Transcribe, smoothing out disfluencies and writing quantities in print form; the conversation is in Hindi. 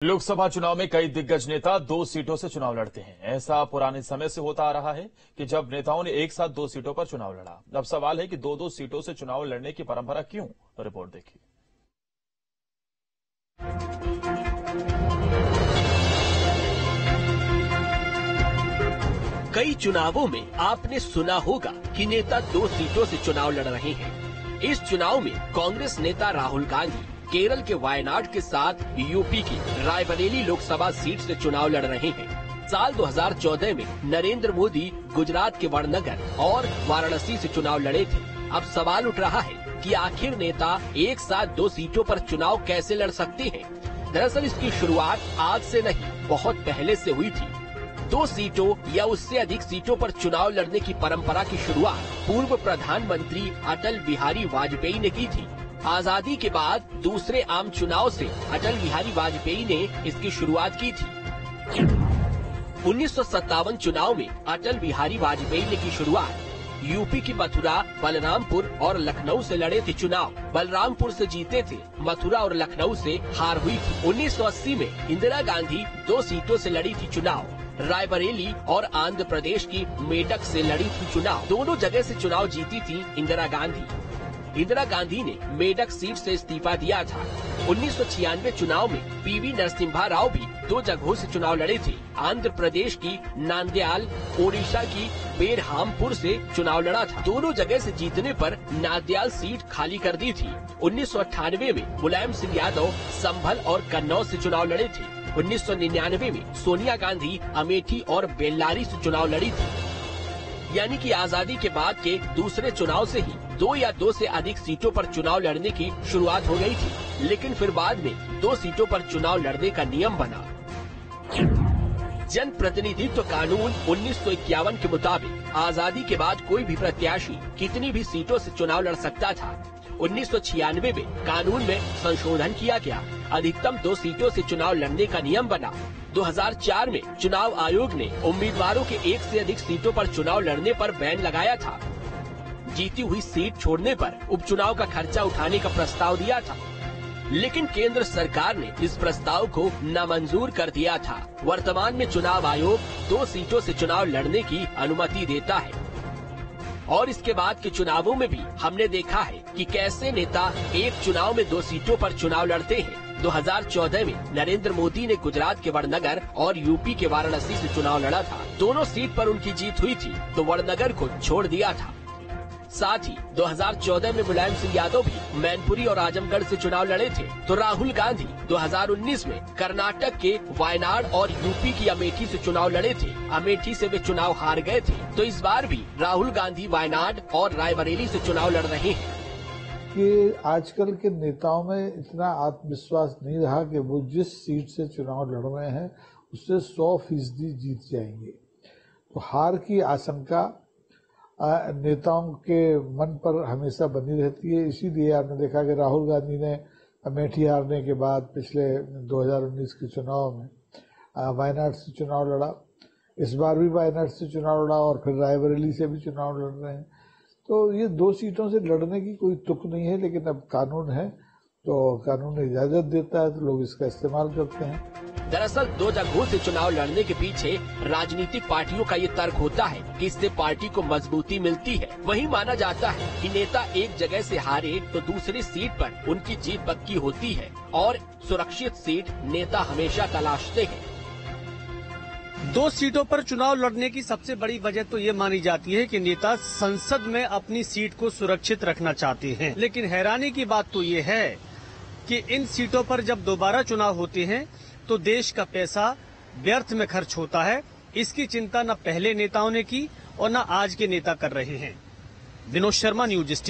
लोकसभा चुनाव में कई दिग्गज नेता 2 सीटों से चुनाव लड़ते हैं। ऐसा पुराने समय से होता आ रहा है कि जब नेताओं ने एक साथ 2 सीटों पर चुनाव लड़ा। अब सवाल है कि 2-2 सीटों से चुनाव लड़ने की परंपरा क्यों? रिपोर्ट देखिए। कई चुनावों में आपने सुना होगा कि नेता 2 सीटों से चुनाव लड़ रहे हैं। इस चुनाव में कांग्रेस नेता राहुल गांधी केरल के वायनाड के साथ यूपी की रायबरेली लोकसभा सीट से चुनाव लड़ रहे हैं। साल 2014 में नरेंद्र मोदी गुजरात के वडनगर और वाराणसी से चुनाव लड़े थे। अब सवाल उठ रहा है कि आखिर नेता एक साथ 2 सीटों पर चुनाव कैसे लड़ सकते हैं? दरअसल इसकी शुरुआत आज से नहीं, बहुत पहले से हुई थी। 2 सीटों या उससे अधिक सीटों पर चुनाव लड़ने की परंपरा की शुरुआत पूर्व प्रधानमंत्री अटल बिहारी वाजपेयी ने की थी। आजादी के बाद दूसरे आम चुनाव से अटल बिहारी वाजपेयी ने इसकी शुरुआत की थी। 1957 चुनाव में अटल बिहारी वाजपेयी ने की शुरुआत यूपी की मथुरा, बलरामपुर और लखनऊ से लड़े थे चुनाव। बलरामपुर से जीते थे, मथुरा और लखनऊ से हार हुई थी। 1980 में इंदिरा गांधी 2 सीटों से लड़ी थी चुनाव। रायबरेली और आंध्र प्रदेश की मेडक से लड़ी थी चुनाव। दोनों जगह से चुनाव जीती थी इंदिरा गांधी। इंदिरा गांधी ने मेडक सीट से इस्तीफा दिया था। 1996 चुनाव में पीवी नरसिम्हा राव भी 2 जगहों से चुनाव लड़े थे। आंध्र प्रदेश की नांदयाल, ओडिशा की बेरहामपुर से चुनाव लड़ा था। दोनों जगह से जीतने पर नांदयाल सीट खाली कर दी थी। 1998 में मुलायम सिंह यादव संभल और कन्नौज से चुनाव लड़े थे। 1999 में सोनिया गांधी अमेठी और बेल्लारी से चुनाव लड़ी थी। यानी कि आजादी के बाद के दूसरे चुनाव से ही 2 या 2 से अधिक सीटों पर चुनाव लड़ने की शुरुआत हो गई थी। लेकिन फिर बाद में 2 सीटों पर चुनाव लड़ने का नियम बना। जन प्रतिनिधित्व कानून 1951 के मुताबिक आजादी के बाद कोई भी प्रत्याशी कितनी भी सीटों से चुनाव लड़ सकता था। 1996 में कानून में संशोधन किया गया। अधिकतम 2 सीटों से चुनाव लड़ने का नियम बना। 2004 में चुनाव आयोग ने उम्मीदवारों के 1 से अधिक सीटों पर चुनाव लड़ने पर बैन लगाया था। जीती हुई सीट छोड़ने पर उपचुनाव का खर्चा उठाने का प्रस्ताव दिया था, लेकिन केंद्र सरकार ने इस प्रस्ताव को नामंजूर कर दिया था। वर्तमान में चुनाव आयोग 2 सीटों से चुनाव लड़ने की अनुमति देता है और इसके बाद के चुनावों में भी हमने देखा है कि कैसे नेता एक चुनाव में 2 सीटों पर चुनाव लड़ते हैं। 2014 में नरेंद्र मोदी ने गुजरात के वडनगर और यूपी के वाराणसी से चुनाव लड़ा था। दोनों सीट पर उनकी जीत हुई थी तो वडनगर को छोड़ दिया था। साथ ही 2014 में मुलायम सिंह यादव भी मैनपुरी और आजमगढ़ से चुनाव लड़े थे। तो राहुल गांधी 2019 में कर्नाटक के वायनाड और यूपी की अमेठी से चुनाव लड़े थे। अमेठी से वे चुनाव हार गए थे। तो इस बार भी राहुल गांधी वायनाड और रायबरेली से चुनाव लड़ रहे हैं। कि आजकल के नेताओं में इतना आत्मविश्वास नहीं रहा कि वो जिस सीट से चुनाव लड़ रहे हैं उससे 100% जीत जाएंगे। तो हार की आशंका नेताओं के मन पर हमेशा बनी रहती है। इसीलिए आपने देखा कि राहुल गांधी ने अमेठी हारने के बाद पिछले 2019 के चुनाव में वायनाड से चुनाव लड़ा। इस बार भी वायनाड से चुनाव लड़ा और फिर रायबरेली से भी चुनाव लड़ रहे हैं। तो ये 2 सीटों से लड़ने की कोई तुक नहीं है, लेकिन अब कानून है तो कानून इजाजत देता है तो लोग इसका इस्तेमाल करते हैं। दरअसल 2 जगहों से चुनाव लड़ने के पीछे राजनीतिक पार्टियों का ये तर्क होता है कि इससे पार्टी को मजबूती मिलती है। वहीं माना जाता है कि नेता एक जगह से हारे तो दूसरी सीट पर उनकी जीत पक्की होती है और सुरक्षित सीट नेता हमेशा तलाशते हैं। 2 सीटों पर चुनाव लड़ने की सबसे बड़ी वजह तो ये मानी जाती है कि नेता संसद में अपनी सीट को सुरक्षित रखना चाहते हैं। लेकिन हैरानी की बात तो ये है कि इन सीटों पर जब दोबारा चुनाव होते हैं तो देश का पैसा व्यर्थ में खर्च होता है। इसकी चिंता न पहले नेताओं ने की और न आज के नेता कर रहे हैं। Vinod Sharma, news state.